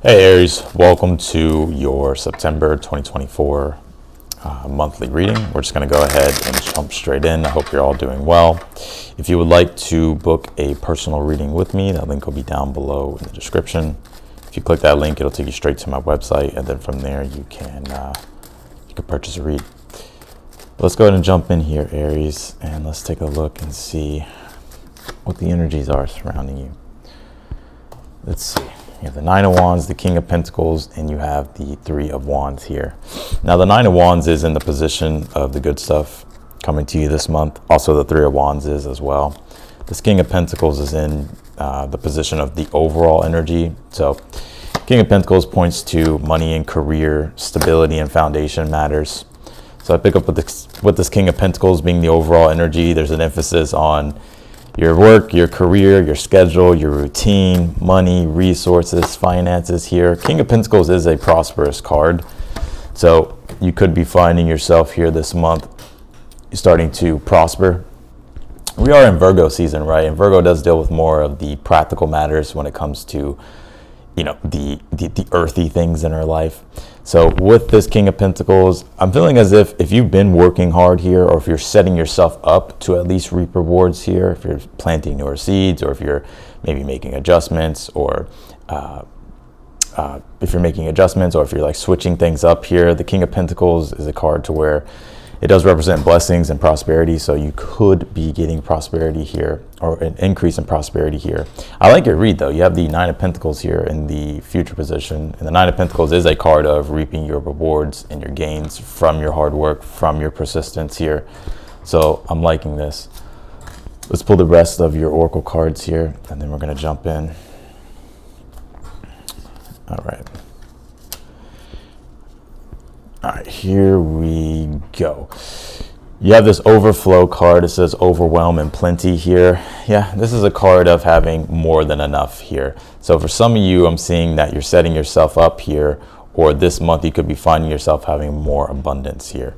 Hey Aries, welcome to your September 2024 monthly reading. We're just going to go ahead and jump straight in. I hope you're all doing well. If you would like to book a personal reading with me, that link will be down below in the description. If you click that link, it'll take you straight to my website, and then from there you can purchase a read. Let's go ahead and jump in here, Aries, and let's take a look and see what the energies are surrounding you. Let's see. You have the Nine of Wands, the King of Pentacles, and you have the Three of Wands here. Now, the Nine of Wands is in the position of the good stuff coming to you this month. Also, the Three of Wands is as well. This King of Pentacles is in the position of the overall energy. So, King of Pentacles points to money and career, stability and foundation matters. So, I pick up with this King of Pentacles being the overall energy. There's an emphasis on your work, your career, your schedule, your routine, money, resources, finances here. King of Pentacles is a prosperous card. So you could be finding yourself here this month starting to prosper. We are in Virgo season, right? And Virgo does deal with more of the practical matters when it comes to, the earthy things in our life. So with this King of Pentacles, I'm feeling as if you've been working hard here, or if you're setting yourself up to at least reap rewards here, if you're planting newer seeds, or if you're maybe making adjustments, or if you're like switching things up here. The King of Pentacles is a card to where it does represent blessings and prosperity, so you could be getting prosperity here, or an increase in prosperity here. I like your read, though. You have the Nine of Pentacles here in the future position, and the Nine of Pentacles is a card of reaping your rewards and your gains from your hard work, from your persistence here. So I'm liking this. Let's pull the rest of your oracle cards here, and then we're going to jump in. All right. All right, here we go. You have this overflow card. It says overwhelm and plenty here. Yeah, this is a card of having more than enough here. So for some of you, I'm seeing that you're setting yourself up here, or this month you could be finding yourself having more abundance here.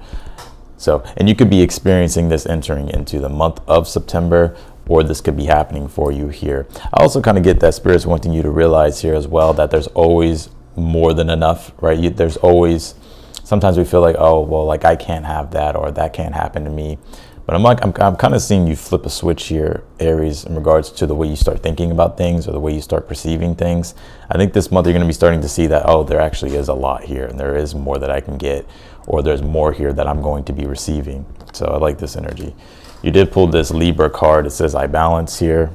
So, and you could be experiencing this entering into the month of September, or this could be happening for you here. I also kind of get that Spirit's wanting you to realize here as well that there's always more than enough, right? There's always, sometimes we feel like, oh, well, like I can't have that, or that can't happen to me. But I'm kind of seeing you flip a switch here, Aries, in regards to the way you start thinking about things, or the way you start perceiving things. I think this month you're going to be starting to see that, oh, there actually is a lot here, and there is more that I can get, or there's more here that I'm going to be receiving. So I like this energy. You did pull this Libra card. It says I balance here.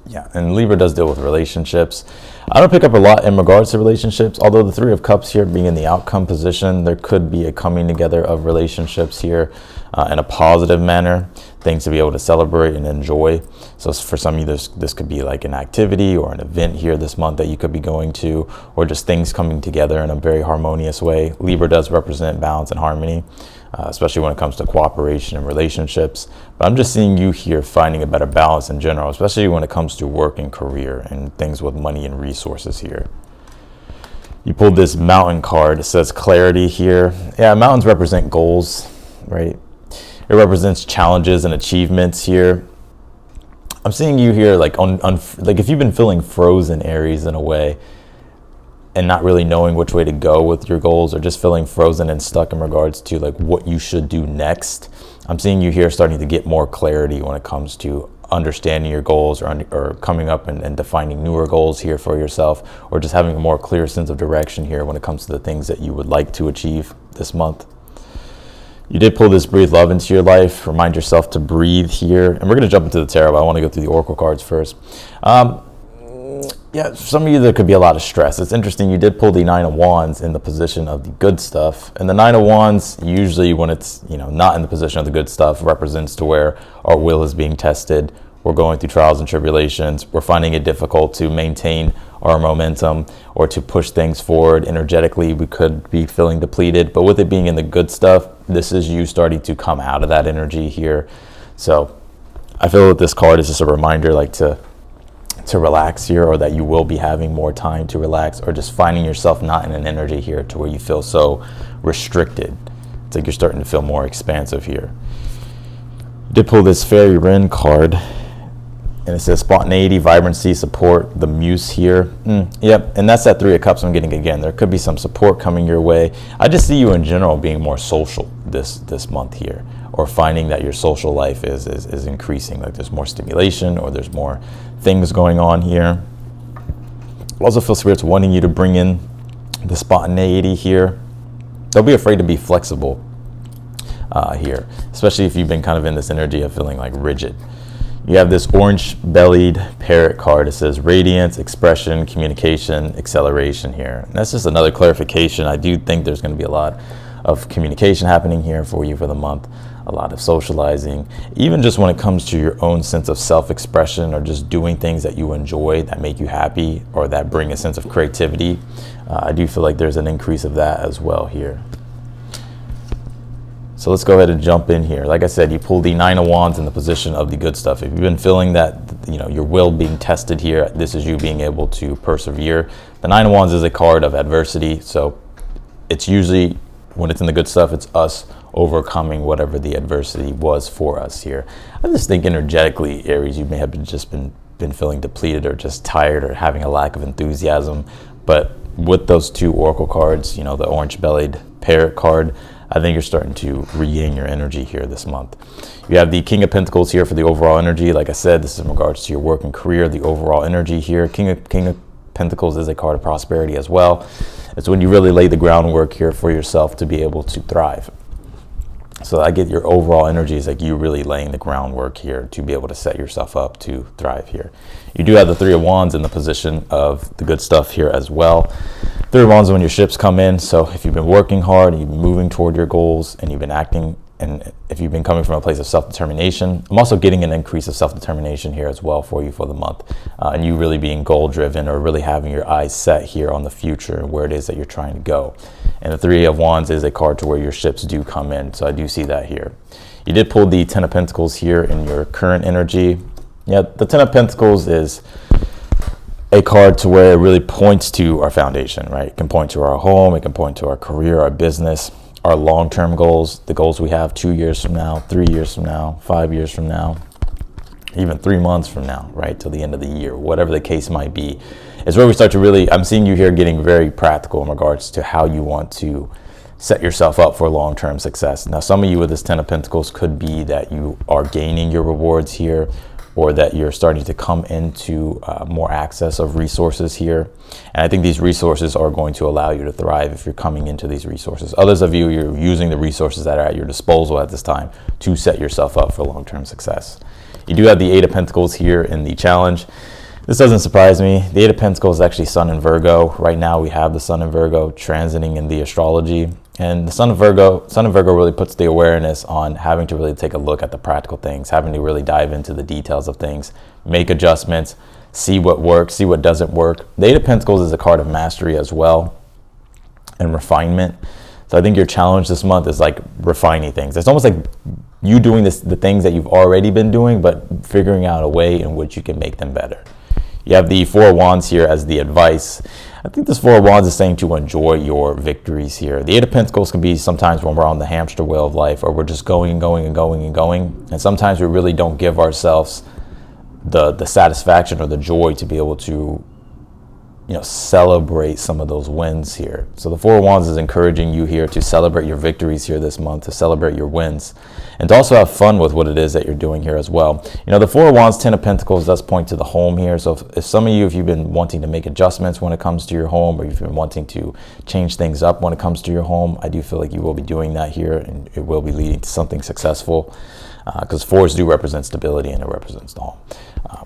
Yeah, and Libra does deal with relationships. I don't pick up a lot in regards to relationships, although the Three of Cups here being in the outcome position, there could be a coming together of relationships here in a positive manner, things to be able to celebrate and enjoy. So for some of you, this could be like an activity or an event here this month that you could be going to, or just things coming together in a very harmonious way. Libra does represent balance and harmony, especially when it comes to cooperation and relationships. But I'm just seeing you here finding a better balance in general, especially when it comes to work and career and things with money and resources here. You pulled this Mountain card. It says clarity here. Yeah, mountains represent goals, right? It represents challenges and achievements here. I'm seeing you here like like if you've been feeling frozen, Aries, in a way, and not really knowing which way to go with your goals, or just feeling frozen and stuck in regards to like what you should do next. I'm seeing you here starting to get more clarity when it comes to understanding your goals, or coming up and defining newer goals here for yourself, or just having a more clear sense of direction here when it comes to the things that you would like to achieve this month. You did pull this breathe love into your life. Remind yourself to breathe here. And we're going to jump into the tarot, but I want to go through the oracle cards first. Yeah, some of you, there could be a lot of stress. It's interesting, you did pull the Nine of Wands in the position of the good stuff. And the Nine of Wands, usually when it's not in the position of the good stuff, represents to where our will is being tested. We're going through trials and tribulations. We're finding it difficult to maintain our momentum, or to push things forward energetically. We could be feeling depleted, but with it being in the good stuff, this is you starting to come out of that energy here. So I feel that this card is just a reminder, like to relax here, or that you will be having more time to relax, or just finding yourself not in an energy here to where you feel so restricted. It's like you're starting to feel more expansive here. You did pull this Fairy Wren card. And it says spontaneity, vibrancy, support, the muse here. Yep, and that's that Three of Cups I'm getting again. There could be some support coming your way. I just see you in general being more social this month here, or finding that your social life is increasing. Like there's more stimulation, or there's more things going on here. I also feel Spirit's wanting you to bring in the spontaneity here. Don't be afraid to be flexible here, especially if you've been kind of in this energy of feeling like rigid. You have this orange-bellied parrot card. It says radiance, expression, communication, acceleration here. And that's just another clarification. I do think there's going to be a lot of communication happening here for you for the month, a lot of socializing, even just when it comes to your own sense of self-expression or just doing things that you enjoy, that make you happy, or that bring a sense of creativity. I do feel like there's an increase of that as well here. So let's go ahead and jump in here. Like I said, you pull the Nine of Wands in the position of the good stuff. If you've been feeling that, your will being tested here, this is you being able to persevere. The Nine of Wands is a card of adversity. So it's usually, when it's in the good stuff, it's us overcoming whatever the adversity was for us here. I just think energetically, Aries, you may have been feeling depleted or just tired or having a lack of enthusiasm. But with those two oracle cards, the orange-bellied parrot card, I think you're starting to regain your energy here this month. You have the King of Pentacles here for the overall energy. Like I said, this is in regards to your work and career, the overall energy here. King of Pentacles is a card of prosperity as well. It's when you really lay the groundwork here for yourself to be able to thrive. So I get your overall energy is like you really laying the groundwork here to be able to set yourself up to thrive here. You do have the Three of Wands in the position of the good stuff here as well. Three of Wands when your ships come in. So if you've been working hard, you've been moving toward your goals, and you've been acting, and if you've been coming from a place of self-determination, I'm also getting an increase of self-determination here as well for you for the month. And you really being goal-driven, or really having your eyes set here on the future and where it is that you're trying to go. And the Three of Wands is a card to where your ships do come in. So I do see that here. You did pull the Ten of Pentacles here in your current energy. Yeah, the Ten of Pentacles is a card to where it really points to our foundation, right? It can point to our home, it can point to our career, our business, our long-term goals, the goals we have 2 years from now, 3 years from now, 5 years from now, even 3 months from now, right? Till the end of the year, whatever the case might be, is where we start to really, I'm seeing you here getting very practical in regards to how you want to set yourself up for long-term success. Now, some of you with this Ten of Pentacles could be that you are gaining your rewards here, or that you're starting to come into more access of resources here. And I think these resources are going to allow you to thrive if you're coming into these resources. Others of you, you're using the resources that are at your disposal at this time to set yourself up for long-term success. You do have the Eight of Pentacles here in the challenge. This doesn't surprise me. The Eight of Pentacles is actually Sun in Virgo. Right now we have the Sun in Virgo transiting in the astrology. And the Sun in Virgo really puts the awareness on having to really take a look at the practical things, having to really dive into the details of things, make adjustments, see what works, see what doesn't work. The Eight of Pentacles is a card of mastery as well, and refinement. So I think your challenge this month is like refining things. It's almost like you doing the things that you've already been doing, but figuring out a way in which you can make them better. You have the Four of Wands here as the advice. I think this Four of Wands is saying to enjoy your victories here. The Eight of Pentacles can be sometimes when we're on the hamster wheel of life, or we're just going and going and going and going. And sometimes we really don't give ourselves the satisfaction or the joy to be able to, celebrate some of those wins here. So the Four of Wands is encouraging you here to celebrate your victories here this month, to celebrate your wins, and to also have fun with what it is that you're doing here as well. The Four of Wands, Ten of Pentacles does point to the home here. So if some of you, if you've been wanting to make adjustments when it comes to your home, or you've been wanting to change things up when it comes to your home, I do feel like you will be doing that here, and it will be leading to something successful, because fours do represent stability and it represents the home.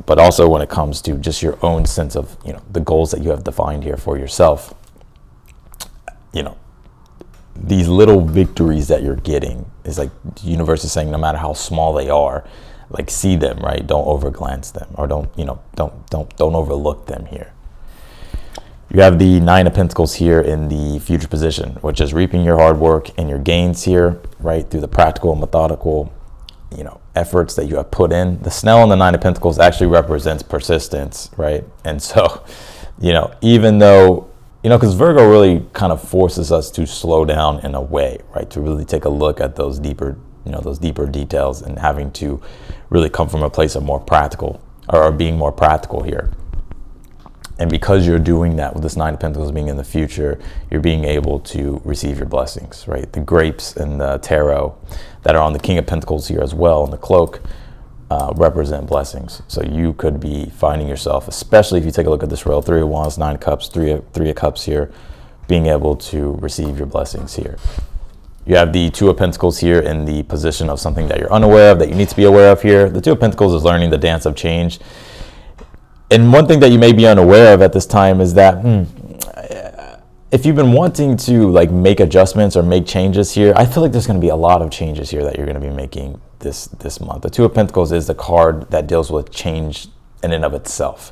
But also when it comes to just your own sense of, the goals that you have defined here for yourself, these little victories that you're getting is like the universe is saying, no matter how small they are, like see them, right? Don't overglance them, or don't overlook them here. You have the Nine of Pentacles here in the future position, which is reaping your hard work and your gains here, right? Through the practical, methodical, efforts that you have put in. The snail on the Nine of Pentacles actually represents persistence, right? And so, even though, because Virgo really kind of forces us to slow down in a way, right? To really take a look at those deeper, those deeper details, and having to really come from a place of more practical or being more practical here. And because you're doing that with this Nine of Pentacles being in the future, you're being able to receive your blessings, right? The grapes and the tarot that are on the King of Pentacles here as well, and the cloak, represent blessings. So you could be finding yourself, especially if you take a look at this row, Three of Wands, Nine of Cups, Three of Cups here, being able to receive your blessings here. You have the Two of Pentacles here in the position of something that you're unaware of, that you need to be aware of here. The Two of Pentacles is learning the dance of change. And one thing that you may be unaware of at this time is that if you've been wanting to like make adjustments or make changes here, I feel like there's going to be a lot of changes here that you're going to be making this month. The Two of Pentacles is the card that deals with change in and of itself,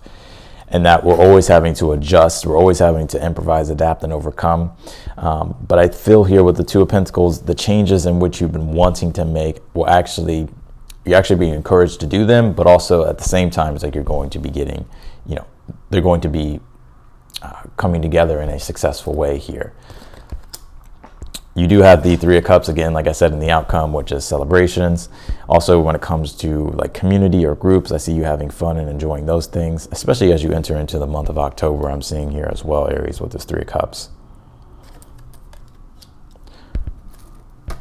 and that we're always having to adjust, we're always having to improvise, adapt, and overcome. But I feel here with the Two of Pentacles, the changes in which you've been wanting to make will actually, you're actually being encouraged to do them, but also at the same time, it's like you're going to be getting, they're going to be coming together in a successful way here. You do have the Three of Cups again, like I said, in the outcome, which is celebrations. Also, when it comes to like community or groups, I see you having fun and enjoying those things, especially as you enter into the month of October. I'm seeing here as well, Aries, with this Three of Cups.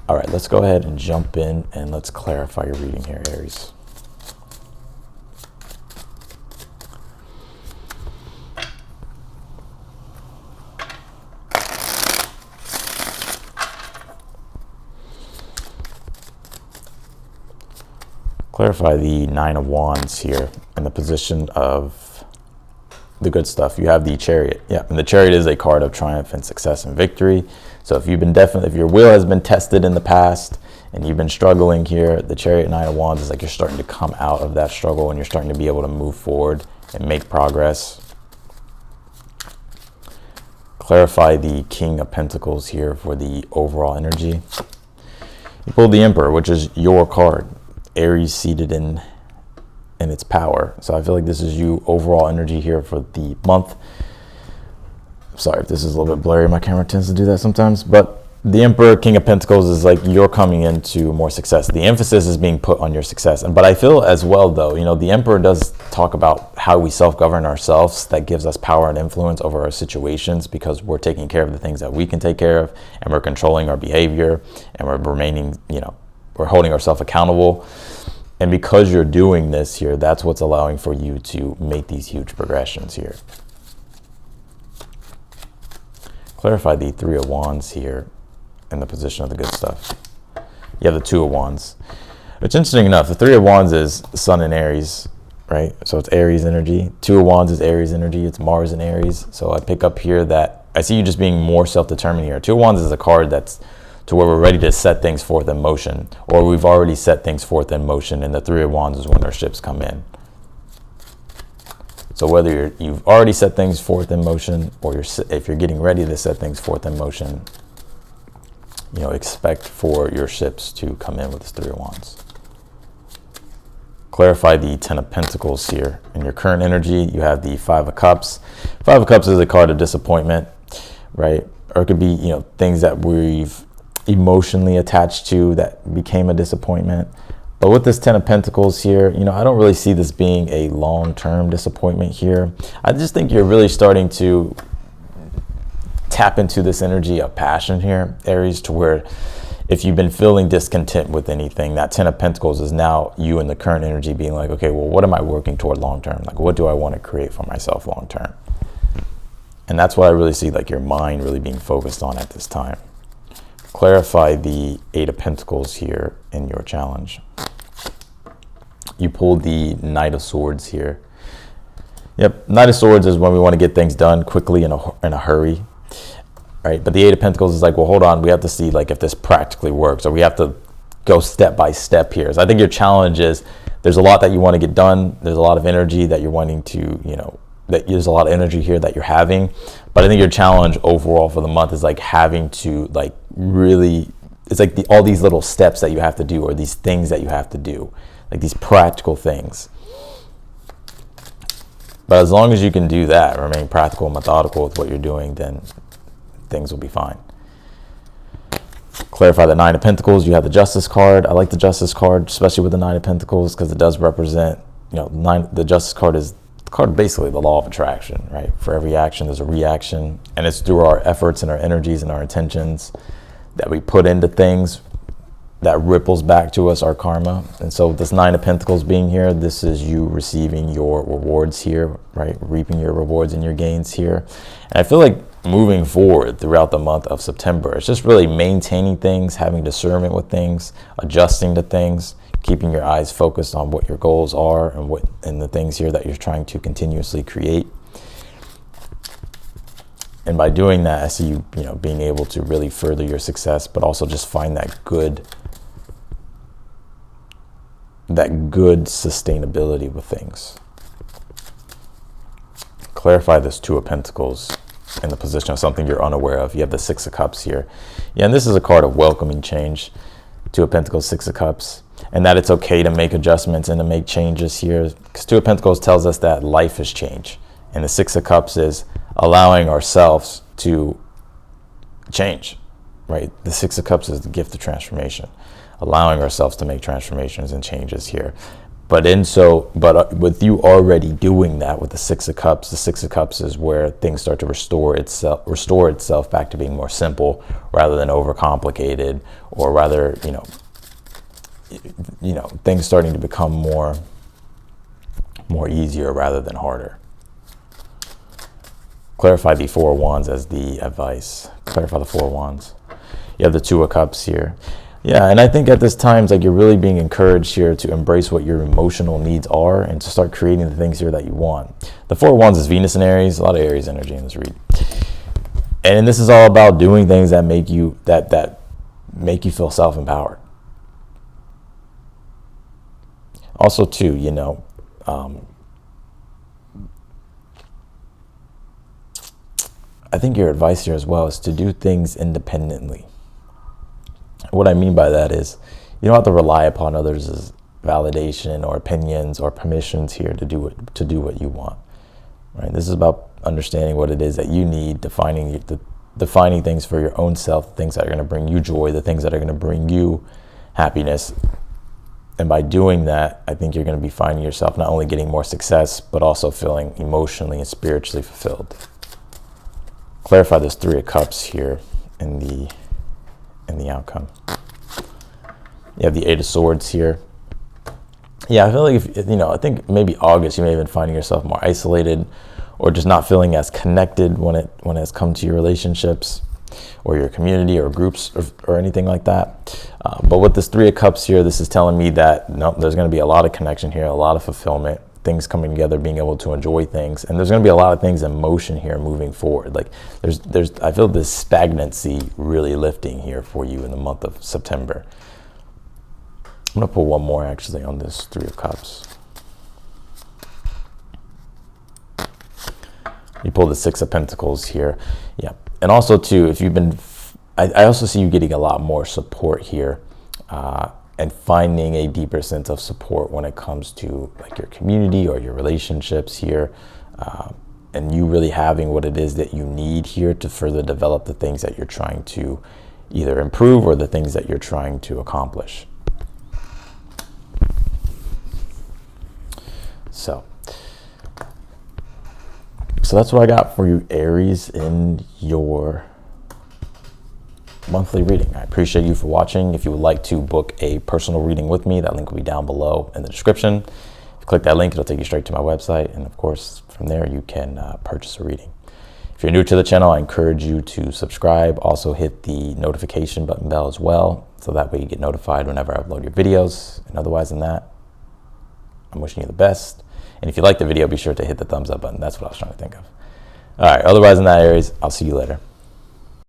All right, let's go ahead and jump in and let's clarify your reading here, Aries. Clarify the Nine of Wands here in the position of the good stuff. You have the Chariot. Yeah, and the Chariot is a card of triumph and success and victory. So if you've been if your will has been tested in the past and you've been struggling here, the Chariot, Nine of Wands is like you're starting to come out of that struggle and you're starting to be able to move forward and make progress. Clarify the King of Pentacles here for the overall energy. You pulled the Emperor, which is your card. Aries seated in its power. So I feel like this is you overall energy here for the month. Sorry if this is a little bit blurry. My camera tends to do that sometimes. But the Emperor, King of Pentacles is like you're coming into more success. The emphasis is being put on your success. But I feel as well, though, the Emperor does talk about how we self-govern ourselves. That gives us power and influence over our situations because we're taking care of the things that we can take care of, and we're controlling our behavior, and we're remaining, we're holding ourselves accountable. And because you're doing this here, that's what's allowing for you to make these huge progressions here. Clarify the Three of Wands here in the position of the good stuff. You have the Two of Wands. It's interesting enough, the Three of Wands is Sun in Aries, right? So it's Aries energy. Two of Wands is Aries energy. It's Mars in Aries. So I pick up here that I see you just being more self-determined here. Two of Wands is a card that's to where we're ready to set things forth in motion, or we've already set things forth in motion, and the Three of Wands is when our ships come in. So whether you've already set things forth in motion, or if you're getting ready to set things forth in motion, expect for your ships to come in with this Three of Wands. Clarify the Ten of Pentacles here. In your current energy, you have the Five of Cups. Five of Cups is a card of disappointment, right? Or it could be, things that we've emotionally attached to that became a disappointment. But with this Ten of Pentacles here, I don't really see this being a long-term disappointment here. I just think you're really starting to tap into this energy of passion here, Aries, to where if you've been feeling discontent with anything, that Ten of Pentacles is now you in the current energy being like, okay, well, what am I working toward long-term? Like, what do I want to create for myself long-term? And that's what I really see, like your mind really being focused on at this time. Clarify the Eight of Pentacles here in your challenge. You pulled the Knight of Swords here. Yep, Knight of Swords is when we want to get things done quickly in a hurry, right? But the Eight of Pentacles is like, well, hold on, we have to see like if this practically works, or we have to go step by step here. So I think your challenge is there's a lot that you want to get done. There's a lot of energy that you're wanting to, there's a lot of energy here that you're having. But I think your challenge overall for the month is like having to like really, it's like all these little steps that you have to do, or these things that you have to do, like these practical things. But as long as you can do that, remain practical and methodical with what you're doing, then things will be fine. Clarify the Nine of Pentacles. You have the Justice card. I like the Justice card, especially with the Nine of Pentacles, because it does represent, the Justice card is the card basically the law of attraction, right? For every action, there's a reaction, and it's through our efforts and our energies and our intentions that we put into things that ripples back to us, our karma. And so this 9 of Pentacles being here, this is you receiving your rewards here, right? Reaping your rewards and your gains here. And I feel like moving forward throughout the month of September, it's just really maintaining things, having discernment with things, adjusting to things, keeping your eyes focused on what your goals are and the things here that you're trying to continuously create. And by doing that, I see you, being able to really further your success, but also just find that good sustainability with things. Clarify this 2 of Pentacles in the position of something you're unaware of. You have the 6 of Cups here. Yeah, and this is a card of welcoming change. 2 of Pentacles, 6 of Cups. And that it's okay to make adjustments and to make changes here. Because 2 of Pentacles tells us that life is change. And the 6 of Cups is allowing ourselves to change, right? The 6 of Cups is the gift of transformation. Allowing ourselves to make transformations and changes here. But with you already doing that with the 6 of Cups is where things start to restore itself back to being more simple rather than overcomplicated, or rather, things starting to become more easier rather than harder. Clarify the 4 of Wands as the advice. Clarify the 4 of Wands. You have the 2 of Cups here. Yeah, and I think at this time, it's like you're really being encouraged here to embrace what your emotional needs are and to start creating the things here that you want. The 4 of Wands is Venus and Aries. A lot of Aries energy in this read. And this is all about doing things that make you that make you feel self-empowered. Also, too, I think your advice here as well is to do things independently. What I mean by that is you don't have to rely upon others' validation or opinions or permissions here to do what you want. Right? This is about understanding what it is that you need, defining things for your own self, things that are going to bring you joy, the things that are going to bring you happiness. And by doing that, I think you're going to be finding yourself not only getting more success, but also feeling emotionally and spiritually fulfilled. Clarify this 3 of Cups here in the outcome. You have the 8 of Swords here. Yeah, I feel like I think maybe August, you may have been finding yourself more isolated or just not feeling as connected when it's come to your relationships or your community or groups or anything like that. But with this 3 of Cups here, this is telling me that there's going to be a lot of connection here, a lot of fulfillment, things coming together, being able to enjoy things, and there's going to be a lot of things in motion here moving forward. Like I feel this stagnancy really lifting here for you in the month of September. I'm going to pull one more actually on this 3 of Cups. You pull the 6 of Pentacles here. Yeah. And also too, if you've been, I also see you getting a lot more support here, and finding a deeper sense of support when it comes to like your community or your relationships here, and you really having what it is that you need here to further develop the things that you're trying to either improve or the things that you're trying to accomplish. So that's what I got for you, Aries, in your monthly reading. I appreciate you for watching. If you would like to book a personal reading with me, that link will be down below in the description. If you click that link, it'll take you straight to my website. And of course, from there, you can purchase a reading. If you're new to the channel, I encourage you to subscribe. Also hit the notification bell as well, so that way you get notified whenever I upload your videos. And otherwise than that, I'm wishing you the best. And if you like the video, be sure to hit the thumbs up button. That's what I was trying to think of. All right, otherwise than that, Aries, I'll see you later.